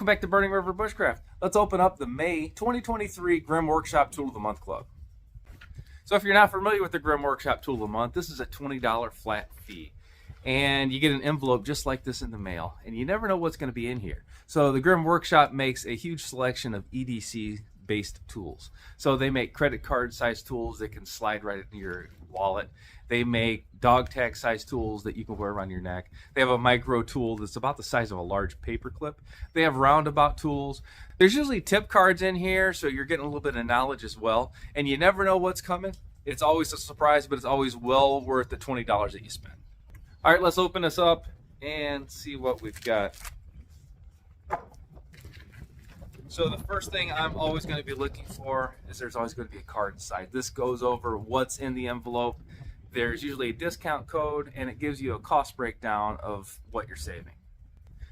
Welcome back to Burning River Bushcraft. Let's open up the May 2023 Grim Workshop Tool of the Month Club. So if you're not familiar with the Grim Workshop Tool of the Month, this is a $20 flat fee. And you get an envelope just like this in the mail. And you never know what's going to be in here. So the Grim Workshop makes a huge selection of EDC-based tools. So they make credit card size tools that can slide right into your wallet. They make dog tag size tools that you can wear around your neck. They have a micro tool that's about the size of a large paper clip. They have roundabout tools. There's usually tip cards in here, so you're getting a little bit of knowledge as well. And you never know what's coming. It's always a surprise, but it's always well worth the $20 that you spend. All right, let's open this up and see what we've got. So the first thing I'm always going to be looking for is there's always going to be a card inside. This goes over what's in the envelope. There's usually a discount code, and it gives you a cost breakdown of what you're saving.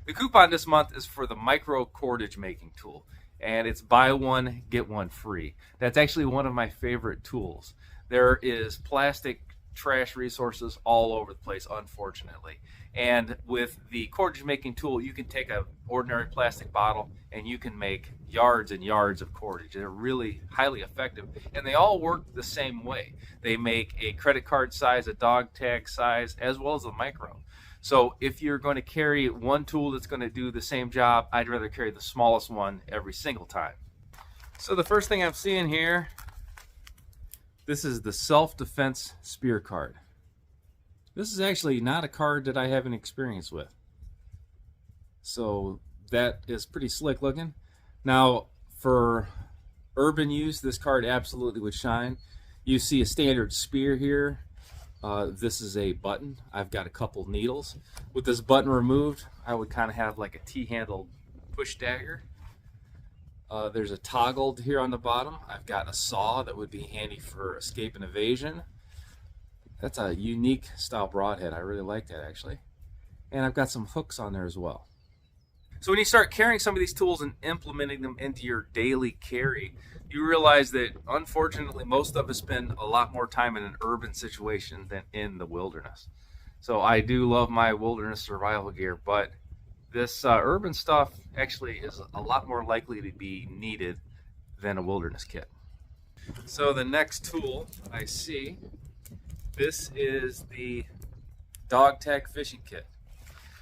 The coupon this month is for the micro cordage making tool, and it's buy one, get one free. That's actually one of my favorite tools. There is plastic trash resources all over the place, unfortunately. And with the cordage making tool, you can take an ordinary plastic bottle and you can make yards and yards of cordage. They're really highly effective, and they all work the same way. They make a credit card size, a dog tag size, as well as a micro. So if you're going to carry one tool that's going to do the same job, I'd rather carry the smallest one every single time. So the first thing I'm seeing here, this is the self-defense spear card. This is actually not a card that I have any experience with. So that is pretty slick looking. Now for urban use, this card absolutely would shine. You see a standard spear here. This is a button. I've got a couple needles. With this button removed, I would kind of have like a T-handled push dagger. There's a toggle here on the bottom. I've got a saw that would be handy for escape and evasion. That's a unique style broadhead. I really like that actually. And I've got some hooks on there as well. So when you start carrying some of these tools and implementing them into your daily carry, you realize that unfortunately most of us spend a lot more time in an urban situation than in the wilderness. So I do love my wilderness survival gear, but this urban stuff actually is a lot more likely to be needed than a wilderness kit. So the next tool I see, this is the dog tag fishing kit.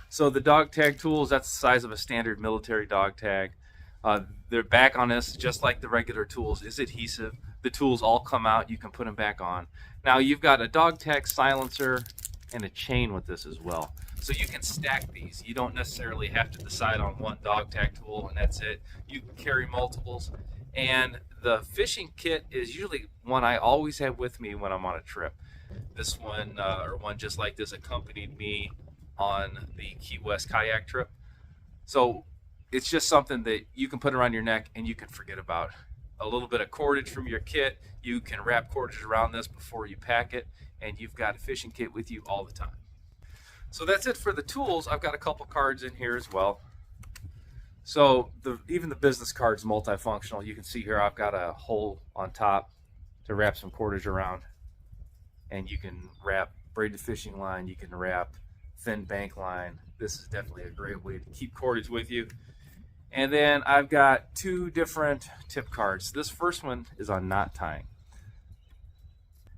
So the dog tag tools, that's the size of a standard military dog tag. Their back on this, just like the regular tools, is adhesive. The tools all come out, you can put them back on. Now you've got a dog tag silencer and a chain with this as well. So you can stack these. You don't necessarily have to decide on one dog tag tool and that's it. You can carry multiples. And the fishing kit is usually one I always have with me when I'm on a trip. This one, or one just like this, accompanied me on the Key West kayak trip. So it's just something that you can put around your neck and you can forget about. A little bit of cordage from your kit, you can wrap cordage around this before you pack it, and you've got a fishing kit with you all the time. So that's it for the tools. I've got a couple cards in here as well. So even the business card's multifunctional. You can see here I've got a hole on top to wrap some cordage around. And you can wrap braided fishing line, you can wrap thin bank line. This is definitely a great way to keep cordage with you. And then I've got two different tip cards. This first one is on knot tying.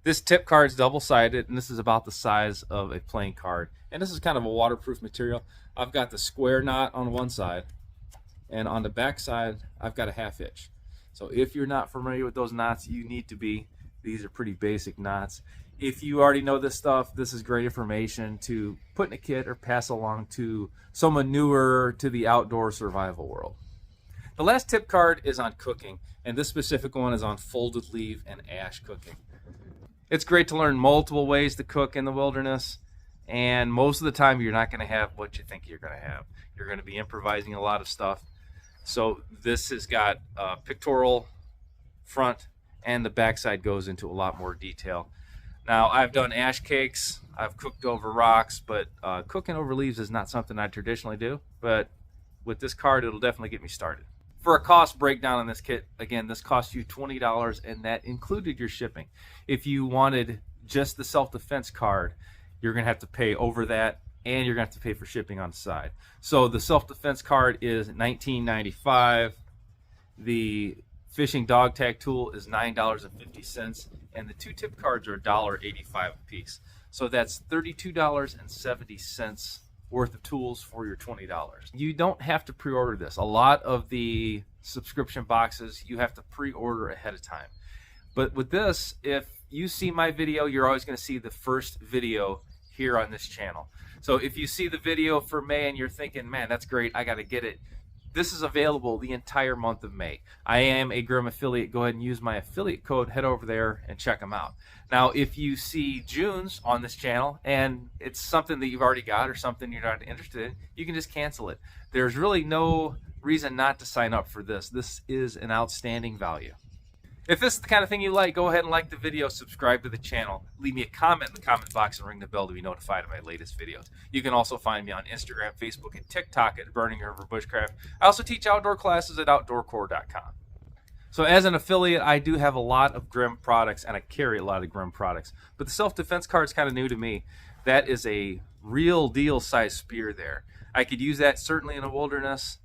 This tip card is double-sided, and this is about the size of a playing card. And this is kind of a waterproof material. I've got the square knot on one side, and on the back side, I've got a half hitch. So if you're not familiar with those knots, you need to be. These are pretty basic knots. If you already know this stuff, this is great information to put in a kit or pass along to someone newer to the outdoor survival world. The last tip card is on cooking, and this specific one is on folded leaf and ash cooking. It's great to learn multiple ways to cook in the wilderness, and most of the time you're not going to have what you think you're going to have. You're going to be improvising a lot of stuff. So this has got a pictorial front, and the backside goes into a lot more detail. Now, I've done ash cakes, I've cooked over rocks, but cooking over leaves is not something I traditionally do, but with this card, it'll definitely get me started. For a cost breakdown on this kit, again, this cost you $20, and that included your shipping. If you wanted just the self-defense card, you're going to have to pay over that and you're going to have to pay for shipping on the side. So the self-defense card is $19.95. The fishing dog tag tool is $9.50, and the 2 tip cards are $1.85 a piece. So that's $32.70 worth of tools for your $20. You don't have to pre-order this. A lot of the subscription boxes you have to pre-order ahead of time. But with this, if you see my video, you're always going to see the first video here on this channel. So if you see the video for May and you're thinking, man, that's great, I got to get it, this is available the entire month of May. I am a Grimm affiliate. Go ahead and use my affiliate code. Head over there and check them out. Now, if you see June's on this channel and it's something that you've already got or something you're not interested in, you can just cancel it. There's really no reason not to sign up for this. This is an outstanding value. If this is the kind of thing you like, go ahead and like the video, subscribe to the channel, leave me a comment in the comment box, and ring the bell to be notified of my latest videos. You can also find me on Instagram, Facebook, and TikTok at Burning River Bushcraft. I also teach outdoor classes at Outdoorcore.com. So as an affiliate, I do have a lot of Grimm products, and I carry a lot of Grimm products. But the self-defense card is kind of new to me. That is a real deal size spear there. I could use that certainly in a wilderness.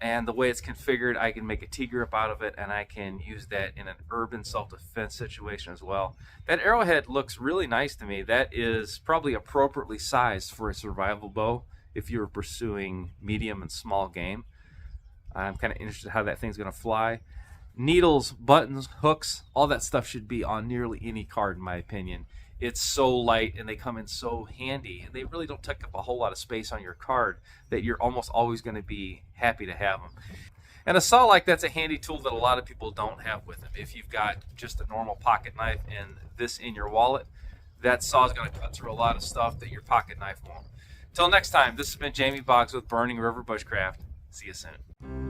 And the way it's configured, I can make a T-grip out of it, and I can use that in an urban self-defense situation as well. That arrowhead looks really nice to me. That is probably appropriately sized for a survival bow if you're pursuing medium and small game. I'm kind of interested in how that thing's going to fly. Needles, buttons, hooks, all that stuff should be on nearly any card in my opinion. It's so light and they come in so handy, and they really don't take up a whole lot of space on your card that you're almost always going to be happy to have them. And a saw like that's a handy tool that a lot of people don't have with them. If you've got just a normal pocket knife and this in your wallet, that saw is going to cut through a lot of stuff that your pocket knife won't. Till next time, this has been Jamie Boggs with Burning River Bushcraft. See you soon.